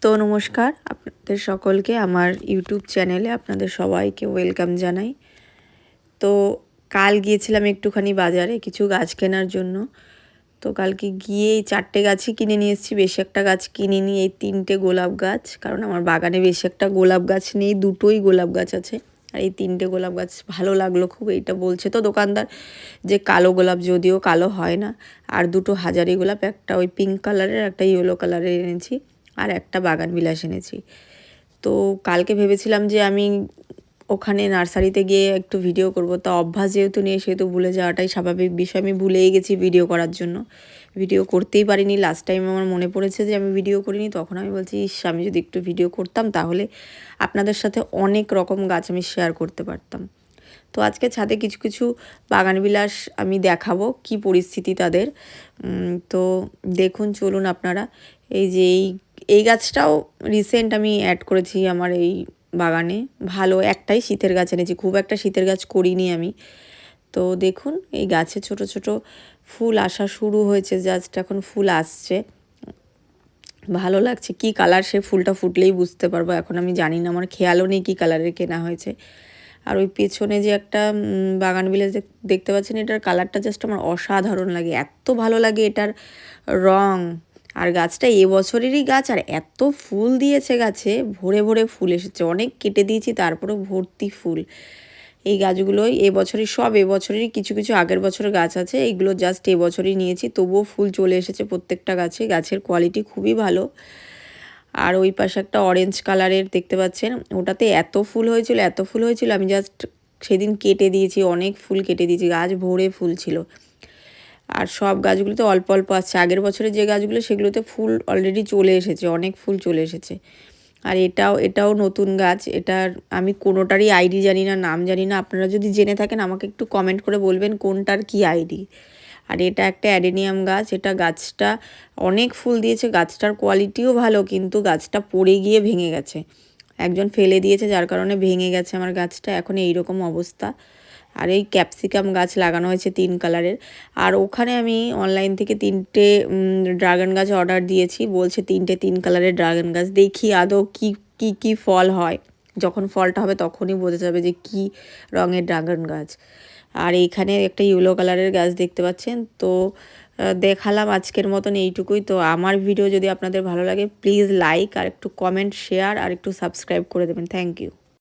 তো নমস্কার আপনাদের সকলকে আমার ইউটিউব চ্যানেলে আপনাদের সবাইকে ওয়েলকাম জানাই। তো কাল গিয়েছিলাম একটুখানি বাজারে কিছু গাছ কেনার জন্য। তো কালকে গিয়ে এই 4টে গাছই কিনে নিয়ে এসেছি, বেশি একটা গাছ কিনিনি। এই 3টে গোলাপ গাছ, কারণ আমার বাগানে বেশি একটা গোলাপ গাছ নেই, দুটোই গোলাপ গাছ আছে। আর এই 3টে গোলাপ গাছ ভালো লাগলো খুব। এইটা বলছে তো দোকানদার যে কালো গোলাপ, যদিও কালো হয় না। আর দুটো হাজারি গোলাপ, একটা ওই পিঙ্ক কালারের, একটা ইয়েলো কালারের এনেছি, আর একটা বাগান বিলাস এনেছি। তো কালকে ভেবেছিলাম যে আমি ওখানে নার্সারিতে গিয়ে একটু ভিডিও করব, তা অভ্যাস যেহেতু নেই সেহেতু ভুলে যাওয়াটাই স্বাভাবিক বিষয়। আমি ভুলেই গেছি ভিডিও করার জন্য, ভিডিও করতেই পারিনি। লাস্ট টাইম আমার মনে পড়েছে যে আমি ভিডিও করিনি, তখন আমি বলছি ইস, আমি যদি একটু ভিডিও করতাম তাহলে আপনাদের সাথে অনেক রকম গাছ আমি শেয়ার করতে পারতাম। তো আজকে ছাদে কিছু কিছু বাগানবিলাস আমি দেখাবো, কি পরিস্থিতি তাদের। তো দেখুন, চলুন আপনারা। এই যে এই গাছটাও রিসেন্ট আমি অ্যাড করেছি আমার এই বাগানে। ভালো একটাই শীতের গাছ এনেছি, খুব একটা শীতের গাছ করিনি আমি। তো দেখুন, এই গাছে ছোট ছোট ফুল আসা শুরু হয়েছে, জাস্ট এখন ফুল আসছে। ভালো লাগছে। কি কালার সে ফুলটা ফুটলেই বুঝতে পারবো, এখন আমি জানি না, আমার খেয়ালও নেই কী কালারের কেনা হয়েছে। আর ওই পেছনে যে একটা বাগানবিলাস দেখতে পাচ্ছেন, এটার কালারটা জাস্ট আমার অসাধারণ লাগে, এত ভালো লাগে এটার রং। আর গাছটা এবছরেরই গাছ, আর এত ফুল দিয়েছে গাছে, ভরে ভরে ফুল এসেছে। অনেক কেটে দিয়েছি, তারপরেও ভর্তি ফুল। এই গাছগুলোই এবছরই, সব এবছরেরই, কিছু কিছু আগের বছরের গাছ আছে, এইগুলো জাস্ট এবছরই নিয়েছি, তবুও ফুল চলে এসেছে প্রত্যেকটা গাছে। গাছের কোয়ালিটি খুবই ভালো। আর ওই পাশে একটা অরেঞ্জ কালারের দেখতে পাচ্ছেন, ওটাতে এত ফুল হয়েছিল, এত ফুল হয়েছিল, আমি জাস্ট সেদিন কেটে দিয়েছি, অনেক ফুল কেটে দিয়েছি, গাছ ভরে ফুল ছিল। আর সব গাছগুলোতে অল্প অল্প আসছে। আগের বছরের যে গাছগুলো সেগুলোতে ফুল অলরেডি চলে এসেছে, অনেক ফুল চলে এসেছে। আর এটাও নতুন গাছ। এটার আমি কোনোটারই আইডি জানি না, নাম জানি না। আপনারা যদি জেনে থাকেন আমাকে একটু কমেন্ট করে বলবেন কোনটার কি আইডি। আর এটা একটা অ্যাডেনিয়াম গাছ। এটা গাছটা অনেক ফুল দিয়েছে, গাছটার কোয়ালিটিও ভালো, কিন্তু গাছটা পড়ে গিয়ে ভেঙে গেছে। একজন ফেলে দিয়েছে, যার কারণে ভেঙে গেছে আমার গাছটা, এখন এইরকম অবস্থা। আর এই ক্যাপসিকাম গাছ লাগানো হয়েছে 3 কালারের। আর ওখানে আমি অনলাইন থেকে 3টে ড্রাগন গাছ অর্ডার দিয়েছি, বলছে 3টে 3 কালারের ড্রাগন গাছ। দেখি আদৌ কি ফল হয়। যখন ফলটা হবে তখনই বোঝা যাবে যে কি রঙের ড্রাগন গাছ। আর এইখানে একটা ইয়েলো কালারের গাছ দেখতে পাচ্ছেন। তো দেখালাম আজকের মতন এইটুকুই। তো আমার ভিডিও যদি আপনাদের ভালো লাগে, প্লিজ লাইক, আর একটু কমেন্ট, শেয়ার, আর একটু সাবস্ক্রাইব করে দেবেন। Thank you.